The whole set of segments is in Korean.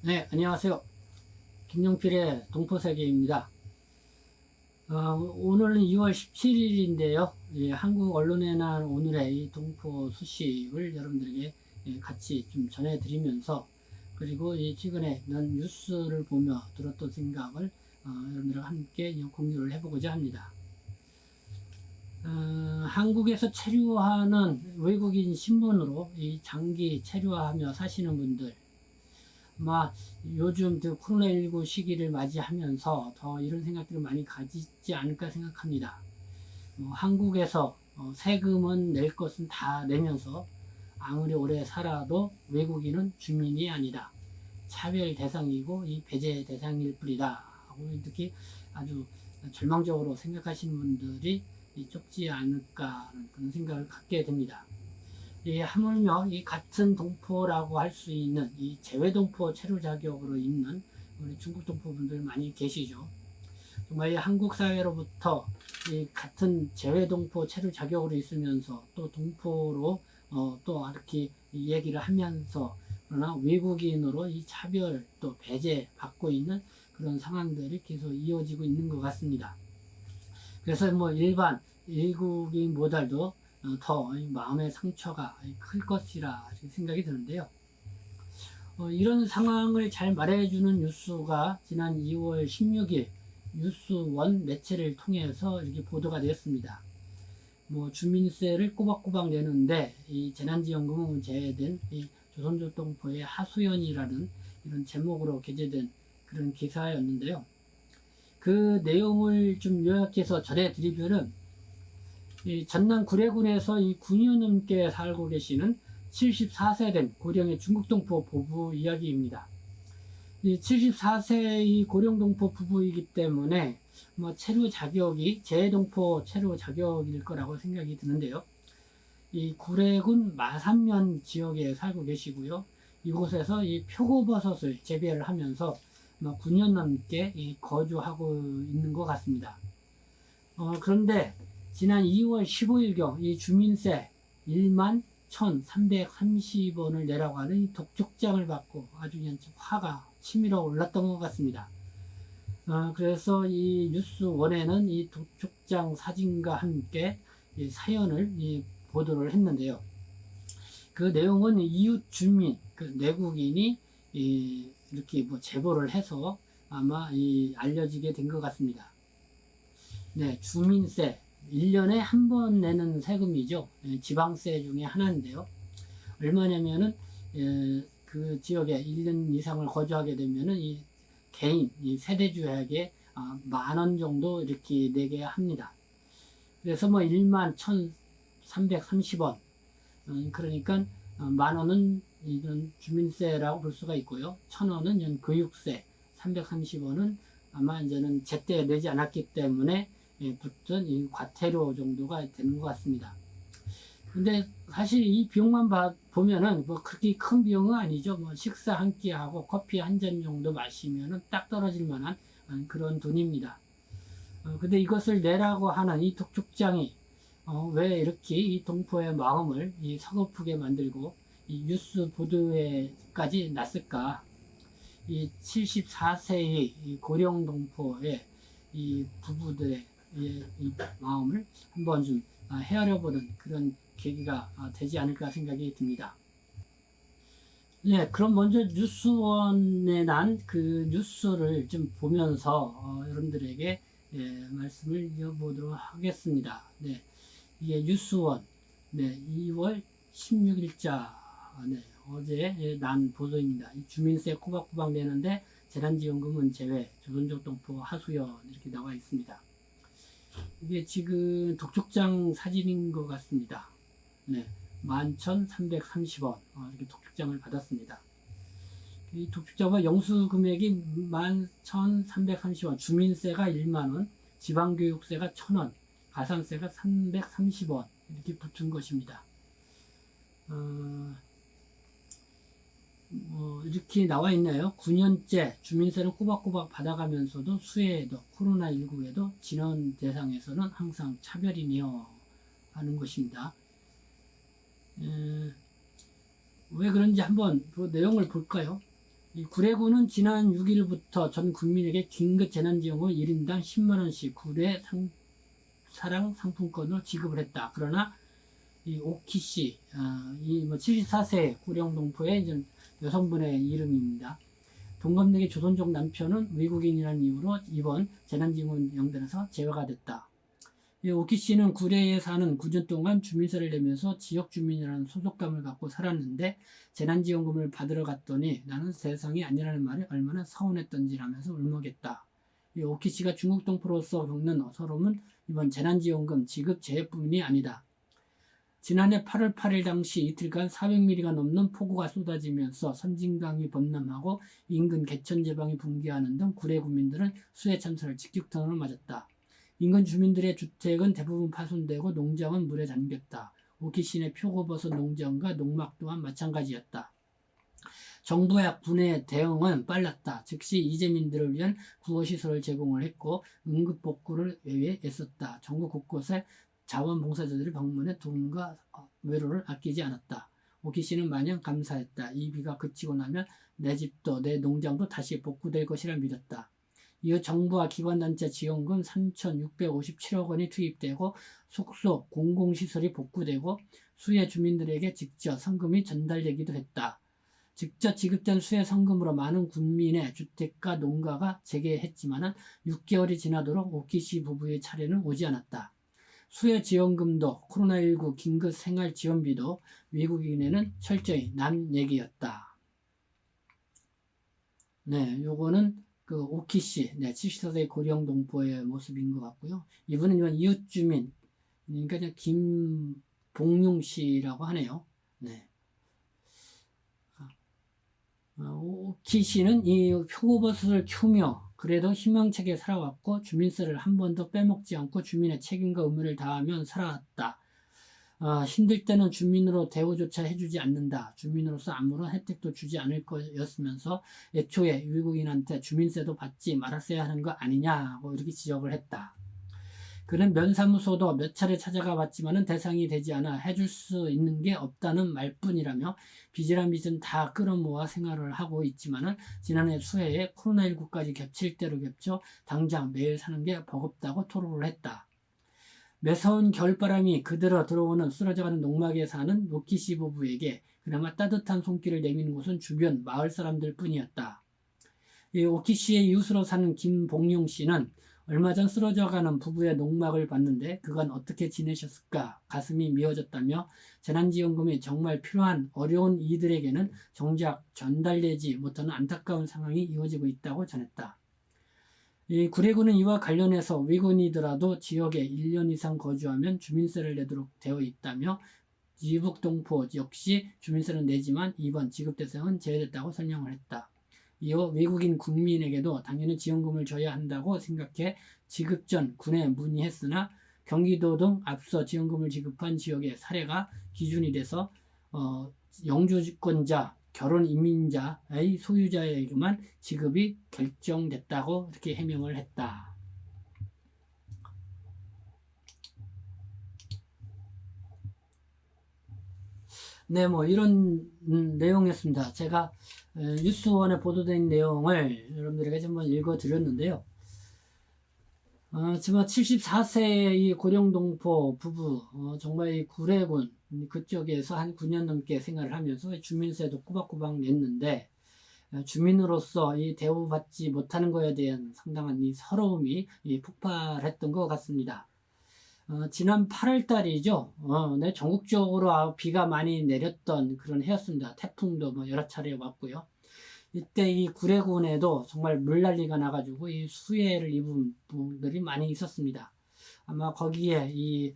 네, 안녕하세요. 김용필의 동포세계입니다. 오늘은 2월 17일인데요. 한국 언론에 난 오늘의 이 동포 소식을 여러분들에게 같이 좀 전해드리면서, 그리고 이 최근에 난 뉴스를 보며 들었던 생각을 여러분들과 함께 공유를 해보고자 합니다. 한국에서 체류하는 외국인 신분으로 이 장기 체류하며 사시는 분들, 아마 요즘 코로나19 시기를 맞이하면서 더 이런 생각들을 많이 가지지 않을까 생각합니다. 한국에서 세금은 낼 것은 다 내면서 아무리 오래 살아도 외국인은 주민이 아니다. 차별 대상이고 이 배제 대상일 뿐이다. 하고 이렇게 아주 절망적으로 생각하시는 분들이 적지 않을까 그런 생각을 갖게 됩니다. 하물며 이 같은 동포라고 할 수 있는 이 재외동포 체류 자격으로 있는 우리 중국 동포분들 많이 계시죠. 정말 이 한국 사회로부터 이 같은 재외동포 체류 자격으로 있으면서 또 동포로 또 이렇게 얘기를 하면서 그러나 외국인으로 이 차별 또 배제 받고 있는 그런 상황들이 계속 이어지고 있는 것 같습니다. 그래서 뭐 일반 외국인보다도 더 마음의 상처가 클 것이라 생각이 드는데요. 이런 상황을 잘 말해주는 뉴스가 지난 2월 16일 뉴스원 매체를 통해서 이렇게 보도가 되었습니다. 뭐 주민세를 꼬박꼬박 내는데 이 재난지원금은 제외된 이 조선족 동포의 하소연이라는 이런 제목으로 게재된 그런 기사였는데요. 그 내용을 좀 요약해서 전해드리면은 이 전남 구례군에서 이 9년 넘게 살고 계시는 74세 된 고령의 중국동포 부부 이야기입니다. 이 74세의 고령동포 부부이기 때문에 뭐 체류 자격이 재동포 체류 자격일 거라고 생각이 드는데요. 이 구례군 마산면 지역에 살고 계시고요. 이곳에서 이 표고버섯을 재배를 하면서 9년 넘게 거주하고 있는 것 같습니다. 그런데 지난 2월 15일경 이 주민세 1만 1,330원을 내라고 하는 이 독촉장을 받고 아주 그냥 화가 치밀어 올랐던 것 같습니다. 그래서 이 뉴스원에는 이 독촉장 사진과 함께 이 사연을 보도를 했는데요. 그 내용은 이웃 주민, 그 내국인이 이렇게 뭐 제보를 해서 아마 알려지게 된 것 같습니다. 네, 주민세. 1년에 한 번 내는 세금이죠. 지방세 중에 하나인데요. 얼마냐면은, 그 지역에 1년 이상을 거주하게 되면은, 이 개인, 이 세대주에게 10,000원 정도 이렇게 내게 합니다. 그래서 뭐 1만 1,330원. 그러니까, 10,000원은 이런 주민세라고 볼 수가 있고요. 1,000원은 교육세, 330원은 아마 이제는 제때 내지 않았기 때문에 붙은 이 과태료 정도가 되는 것 같습니다. 근데 사실 이 비용만 보면은 뭐 그렇게 큰 비용은 아니죠. 뭐 식사 한 끼하고 커피 한 잔 정도 마시면은 딱 떨어질 만한 그런 돈입니다. 근데 이것을 내라고 하는 이 독촉장이 왜 이렇게 이 동포의 마음을 서글프게 만들고 이 뉴스 보도에까지 났을까? 이 74세의 이 고령 동포의 이 부부들의 이 마음을 한번 좀 헤아려보는 그런 계기가 되지 않을까 생각이 듭니다. 네, 그럼 먼저 뉴스원에 난 그 뉴스를 좀 보면서 여러분들에게 말씀을 이어보도록 하겠습니다. 네, 이게 뉴스원, 네, 2월 16일자, 네, 어제 난 보도입니다. 주민세 꼬박꼬박 내는데 재난지원금은 제외, 조선족 동포 하소연 이렇게 나와 있습니다. 이게 지금 독촉장 사진인 것 같습니다. 네, 11,330원 이렇게 독촉장을 받았습니다. 이 독촉장과 영수 금액이 11,330원, 주민세가 1만원, 지방교육세가 1,000원, 가산세가 330원 이렇게 붙은 것입니다. 이렇게 나와 있나요? 9년째 주민세를 꼬박꼬박 받아가면서도 수해에도 코로나19에도 진원 대상에서는 항상 차별이며 하는 것입니다. 왜 그런지 한번 그 내용을 볼까요? 이 구례군은 지난 6일부터 전 국민에게 긴급 재난지원금 1인당 10만원씩 구례 사랑 상품권을 지급을 했다. 그러나 이 오키씨, 이 74세 구령동포의 이제 여성분의 이름입니다. 동갑내기 조선족 남편은 외국인이라는 이유로 이번 재난지원금 명단에서 제외가 됐다. 이 오키씨는 구례에 사는 9년 동안 주민세를 내면서 지역주민이라는 소속감을 갖고 살았는데 재난지원금을 받으러 갔더니 나는 세상이 아니라는 말이 얼마나 서운했던지라면서 울먹였다. 이 오키씨가 중국 동포로서 겪는 서러움은 이번 재난지원금 지급 제외뿐이 아니다. 지난해 8월 8일 당시 이틀간 400mm가 넘는 폭우가 쏟아지면서 선진강이 범람하고 인근 개천제방이 붕괴하는 등 구례 구민들은 수해 참사를 직격탄으로 맞았다. 인근 주민들의 주택은 대부분 파손되고 농장은 물에 잠겼다. 오키시내 표고버섯 농장과 농막 또한 마찬가지였다. 정부와 군의 대응은 빨랐다. 즉시 이재민들을 위한 구호시설을 제공을 했고 응급복구를 위해 애썼다. 전국 곳곳에 자원봉사자들이 방문해 도움과 외로를 아끼지 않았다. 오키씨는 마냥 감사했다. 이 비가 그치고 나면 내 집도 내 농장도 다시 복구될 것이라 믿었다. 이후 정부와 기관단체 지원금 3,657억 원이 투입되고 속속 공공시설이 복구되고 수해 주민들에게 직접 성금이 전달되기도 했다. 직접 지급된 수해 성금으로 많은 군민의 주택과 농가가 재개했지만 6개월이 지나도록 오키씨 부부의 차례는 오지 않았다. 수해 지원금도 코로나19 긴급 생활 지원비도 외국인에는 철저히 남 얘기였다. 네, 요거는 그 오키씨, 네, 74세 고령 동포의 모습인 것 같고요. 이분은 이웃 주민, 그러니까 김봉룡 씨라고 하네요. 네. 오키씨는 이 표고버섯을 키우며 그래도 희망차게 살아왔고 주민세를 한 번도 빼먹지 않고 주민의 책임과 의무를 다하며 살아왔다. 힘들 때는 주민으로 대우조차 해주지 않는다. 주민으로서 아무런 혜택도 주지 않을 거였으면서 애초에 외국인한테 주민세도 받지 말았어야 하는 거 아니냐고 이렇게 지적을 했다. 그는 면사무소도 몇 차례 찾아가 봤지만 대상이 되지 않아 해줄 수 있는 게 없다는 말뿐이라며 빚이란 빚은 다 끌어모아 생활을 하고 있지만 지난해 수해에 코로나19까지 겹칠 대로 겹쳐 당장 매일 사는 게 버겁다고 토로를 했다. 매서운 겨울바람이 그대로 들어오는 쓰러져가는 농막에 사는 오키씨 부부에게 그나마 따뜻한 손길을 내미는 곳은 주변 마을 사람들 뿐이었다. 이 오키씨의 이웃으로 사는 김봉용 씨는 얼마 전 쓰러져가는 부부의 농막을 봤는데 그간 어떻게 지내셨을까 가슴이 미어졌다며 재난지원금이 정말 필요한 어려운 이들에게는 정작 전달되지 못하는 안타까운 상황이 이어지고 있다고 전했다. 이 구례군은 이와 관련해서 외국인이더라도 지역에 1년 이상 거주하면 주민세를 내도록 되어 있다며 이북동포 역시 주민세를 내지만 이번 지급 대상은 제외됐다고 설명을 했다. 이어 외국인 국민에게도 당연히 지원금을 줘야 한다고 생각해 지급 전 군에 문의했으나 경기도 등 앞서 지원금을 지급한 지역의 사례가 기준이 돼서 영주권자, 결혼 이민자의 소유자에게만 지급이 결정됐다고 이렇게 해명을 했다. 네, 뭐 이런 내용이었습니다. 제가 뉴스원에 보도된 내용을 여러분들에게 한번 읽어드렸는데요. 지금 74세의 이 고령동포 부부, 정말 이 구례군 그쪽에서 한 9년 넘게 생활을 하면서 주민세도 꼬박꼬박 냈는데 주민으로서 이 대우받지 못하는 것에 대한 상당한 이 서러움이 폭발했던 것 같습니다. 지난 8월 달이죠. 네, 전국적으로 비가 많이 내렸던 그런 해였습니다. 태풍도 뭐 여러 차례 왔고요. 이때 이 구례군에도 정말 물난리가 나가지고 이 수해를 입은 분들이 많이 있었습니다. 아마 거기에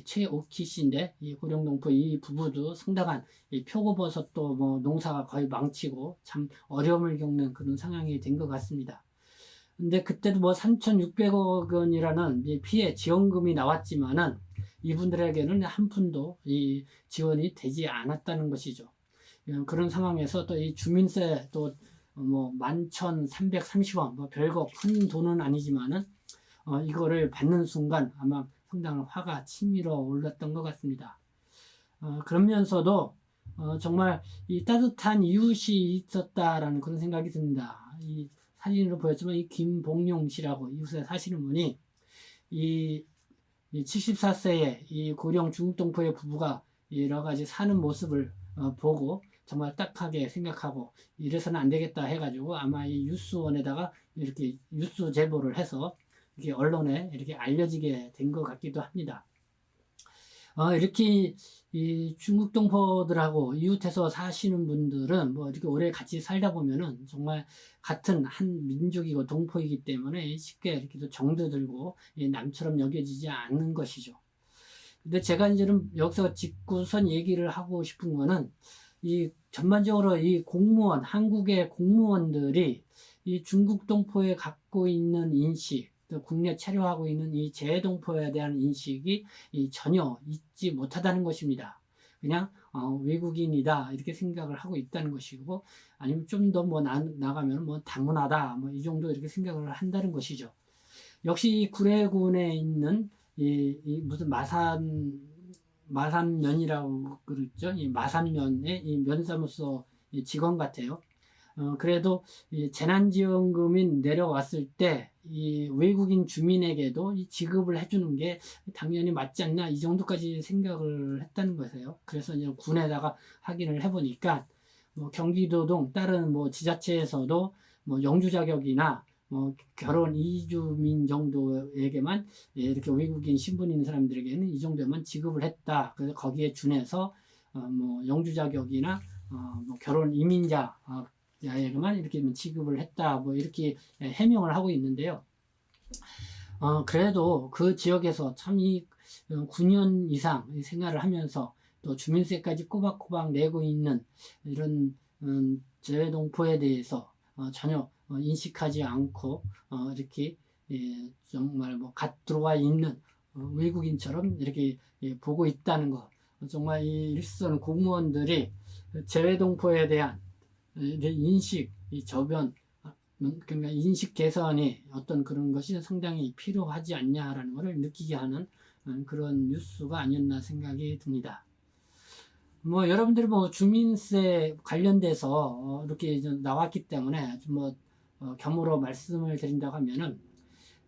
최오키 씨인데, 이 고령동포 이 부부도 상당한 이 표고버섯도 뭐 농사가 거의 망치고 참 어려움을 겪는 그런 상황이 된 것 같습니다. 근데 그때도 뭐 3,600억 원이라는 이 피해 지원금이 나왔지만은 이분들에게는 한 푼도 이 지원이 되지 않았다는 것이죠. 그런 상황에서 또 이 주민세 또 뭐 11,330원 뭐 별거 큰 돈은 아니지만은 이거를 받는 순간 아마 상당한 화가 치밀어 올랐던 것 같습니다. 그러면서도 정말 이 따뜻한 이웃이 있었다라는 그런 생각이 듭니다. 이 사진으로 보였지만 이 김봉용 씨라고 이웃에 사시는 분이 이 74세의 이 고령 중국동포의 부부가 여러 가지 사는 모습을 보고 정말 딱하게 생각하고 이래서는 안 되겠다 해가지고 아마 이 뉴스원에다가 이렇게 뉴스 제보를 해서 이렇게 언론에 이렇게 알려지게 된 것 같기도 합니다. 이렇게 이 중국 동포들하고 이웃해서 사시는 분들은 뭐 이렇게 오래 같이 살다 보면은 정말 같은 한 민족이고 동포이기 때문에 쉽게 이렇게 또 정도 들고 남처럼 여겨지지 않는 것이죠. 근데 제가 이제는 여기서 짚고선 얘기를 하고 싶은 거는 이 전반적으로 이 공무원, 한국의 공무원들이 이 중국 동포에 갖고 있는 인식, 또 국내 체류하고 있는 이 재동포에 대한 인식이 전혀 있지 못하다는 것입니다. 그냥 외국인이다 이렇게 생각을 하고 있다는 것이고, 아니면 좀 더 뭐 나가면 뭐 다문화다 뭐 이 정도 이렇게 생각을 한다는 것이죠. 역시 구례군에 있는 이 무슨 마산면이라고 그랬죠. 이 마산면의 이 면사무소 직원 같아요. 그래도 이 재난지원금이 내려왔을 때 이 외국인 주민에게도 이 지급을 해주는 게 당연히 맞지 않나 이 정도까지 생각을 했다는 거예요. 그래서 이제 군에다가 확인을 해보니까 뭐 경기도 다른 뭐 지자체에서도 뭐 영주 자격이나 뭐 결혼 이주민 정도에게만 이렇게 외국인 신분 있는 사람들에게는 이 정도만 지급을 했다. 그래서 거기에 준해서 뭐 영주 자격이나 뭐 결혼 이민자 에게만 이렇게 지급을 했다. 뭐 이렇게 해명을 하고 있는데요. 그래도 그 지역에서 참 이 9년 이상 생활을 하면서 또 주민세까지 꼬박꼬박 내고 있는 이런 재외동포에 대해서 전혀 인식하지 않고 이렇게 정말 뭐 갓 들어와 있는 외국인처럼 이렇게 보고 있다는 것. 정말 이 일선 공무원들이 재외동포에 대한 인식, 이 저변, 그러니까 인식 개선이 어떤 그런 것이 상당히 필요하지 않냐라는 것을 느끼게 하는 그런 뉴스가 아니었나 생각이 듭니다. 뭐 여러분들이 뭐 주민세 관련돼서 이렇게 나왔기 때문에 뭐 겸으로 말씀을 드린다고 하면은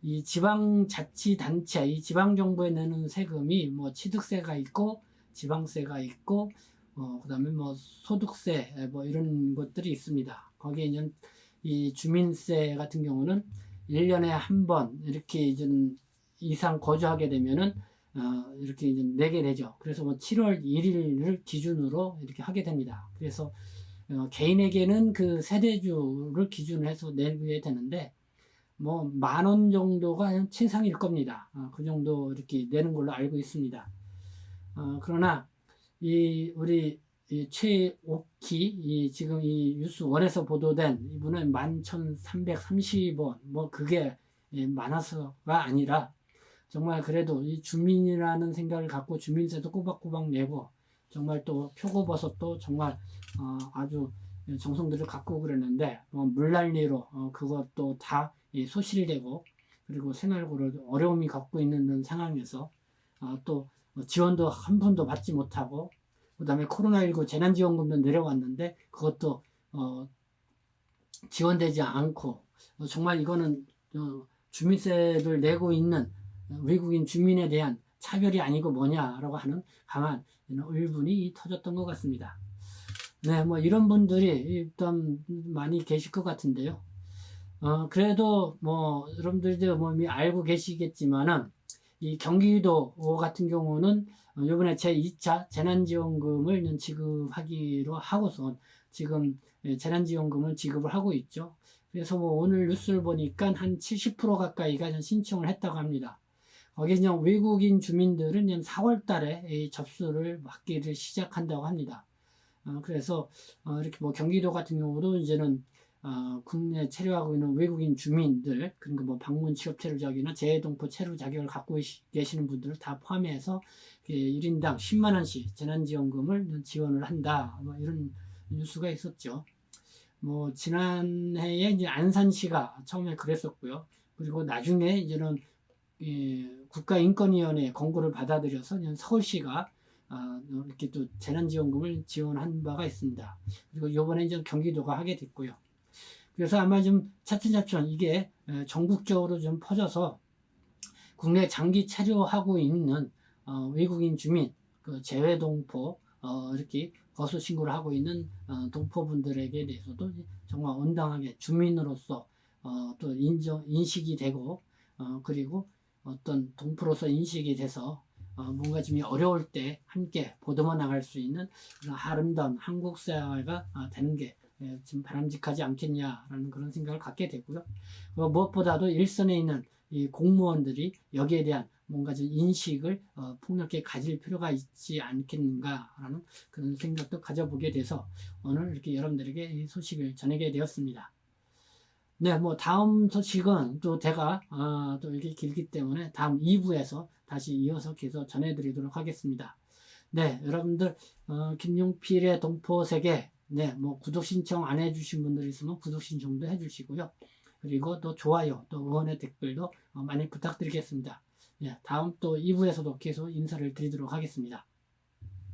이 지방자치단체, 이 지방정부에 내는 세금이 뭐 취득세가 있고 지방세가 있고 그다음에 뭐 소득세 뭐 이런 것들이 있습니다. 거기에 이제 이 주민세 같은 경우는 1년에 한 번 이렇게 좀 이상 거주하게 되면은 이렇게 이제 내게 되죠. 그래서 뭐 7월 1일을 기준으로 이렇게 하게 됩니다. 그래서 개인에게는 그 세대주를 기준으로 해서 내게 되는데 뭐 10,000원 정도가 최상일 겁니다. 그 정도 이렇게 내는 걸로 알고 있습니다. 그러나 우리 최옥희 지금 이 뉴스 원에서 보도된 이분은 11,330원 뭐 그게 많아서가 아니라 정말 그래도 이 주민이라는 생각을 갖고 주민세도 꼬박꼬박 내고 정말 또 표고버섯도 정말 아주 정성들을 갖고 그랬는데 물난리로 그것도 다 소실되고 그리고 생활고를 어려움이 갖고 있는 상황에서 또 지원도 한 푼도 받지 못하고 그 다음에 코로나19 재난지원금도 내려왔는데 그것도 지원되지 않고 정말 이거는 주민세를 내고 있는 외국인 주민에 대한 차별이 아니고 뭐냐라고 하는 강한 의문이 터졌던 것 같습니다. 네, 뭐 이런 분들이 일단 많이 계실 것 같은데요. 그래도 뭐 여러분들도 뭐 이미 알고 계시겠지만은 이 경기도 같은 경우는 이번에 제2차 재난지원금을 지급하기로 하고선 지금 재난지원금을 지급을 하고 있죠. 그래서 뭐 오늘 뉴스를 보니까 한 70% 가까이가 신청을 했다고 합니다. 거기에 그냥 외국인 주민들은 그냥 4월 달에 접수를 받기를 시작한다고 합니다. 그래서 이렇게 뭐 경기도 같은 경우도 이제는 국내 체류하고 있는 외국인 주민들, 그러니까 뭐 방문 취업 체류 자격이나 재외동포 체류 자격을 갖고 계시는 분들을 다 포함해서 1인당 10만 원씩 재난지원금을 지원을 한다. 뭐 이런 뉴스가 있었죠. 뭐 지난해에 이제 안산시가 처음에 그랬었고요. 그리고 나중에 이제는 국가인권위원회 권고를 받아들여서 서울시가 이렇게 또 재난지원금을 지원한 바가 있습니다. 그리고 이번에 이제 경기도가 하게 됐고요. 그래서 아마 좀 차츰차츰 이게 전국적으로 좀 퍼져서 국내 장기 체류하고 있는 외국인 주민, 그 재외 동포, 이렇게 거소 신고를 하고 있는 동포분들에게 대해서도 정말 온당하게 주민으로서 또 인식이 되고, 그리고 어떤 동포로서 인식이 돼서 뭔가 좀 어려울 때 함께 보듬어 나갈 수 있는 그런 아름다운 한국 사회가 되는 게 좀 바람직하지 않겠냐라는 그런 생각을 갖게 되고요. 무엇보다도 일선에 있는 이 공무원들이 여기에 대한 뭔가 좀 인식을 폭넓게 가질 필요가 있지 않겠는가라는 그런 생각도 가져보게 돼서 오늘 이렇게 여러분들에게 이 소식을 전하게 되었습니다. 네, 뭐 다음 소식은 또 제가 또 이렇게 길기 때문에 다음 2부에서 다시 이어서 계속 전해드리도록 하겠습니다. 네, 여러분들 김용필의 동포세계 네, 뭐 구독 신청 안 해주신 분들 있으면 구독 신청도 해주시고요. 그리고 또 좋아요, 또 응원의 댓글도 많이 부탁드리겠습니다. 네, 다음 또 2부에서도 계속 인사를 드리도록 하겠습니다.